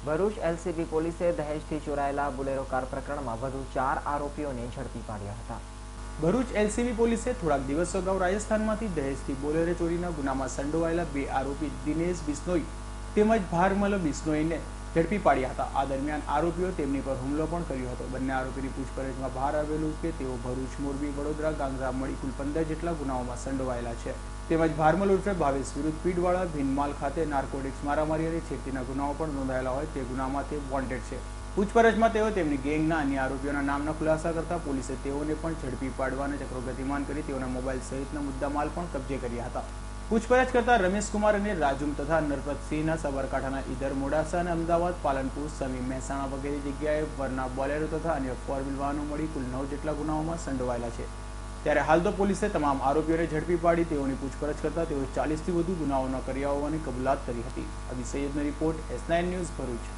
Bharuch LCB પોલીસે દહેજથી ચોરાયેલા Bolero car પ્રકરણમાં વધુ 4 આરોપીઓને ઝડપી પાડ્યા હતા। ભરૂચ એલસીબી પોલીસે થોડાક દિવસો અગાઉ રાજસ્થાનમાંથી દહેજથી બોલેરો ચોરીના ગુનામાં સંડોવાયેલા 2 આરોપી દિનેશ બિશ્નોઈ તેમજ ભારમલ બિશ્નોઈને ઝડપી પાડ્યા હતા। આ દરમિયાન આરોપીઓ તેમની પર હુમલો પણ કર્યો હતો। બંને આરોપીની પૂછપરછમાં બહાર આવેલું કે તેઓ ભરૂચ, મોરબી, વડોદરા, ગાંધરા મળી કુલ 15 જેટલા ગુનાઓમાં સંડોવાયેલા છે। તેમજ ભારમલ ઉર્ફે ભાવેશ વિરુદ્ધ પીડવાળા ભીનમાલ ખાતે નાર્કોટિક્સ, મારામારી અને છેડતીના ગુનાઓ પણ નોંધાયેલા હોય તે ગુનામાં તે વોન્ટેડ છે। પૂછપરછમાં તેઓ તેમની ગેંગના અન્ય આરોપીઓના નામનો ખુલાસા કરતા પોલીસે તેઓને પણ ઝડપી પાડવાના ચક્રો ગતિમાન કરી તેઓના મોબાઈલ સહિતના મુદ્દામાલ પણ કબજે કર્યા હતા। પૂછપરછ કરતા રમેશ કુમાર અને રાજુમ તથા નરપતસિંહના સાબરકાંઠાના ઈદર, મોડાસા અને અમદાવાદ, પાલનપુર, સમી, મહેસાણા વગેરે જગ્યાએ વરના બોલેરો તથા અન્ય 4 વ્હીલ વાહનો મળી કુલ 9 જેટલા ગુનાઓમાં સંડોવાયેલા છે। ત્યારે હાલ તો પોલીસે તમામ આરોપીઓને ઝડપી પાડી તેઓની પૂછપરછ કરતા તેઓ 40થી વધુ ગુનાઓ ન કર્યા હોવાની કબૂલાત કરી હતી। અભી સૈયદનો રિપોર્ટ, S9 ન્યૂઝ, ભરૂચ।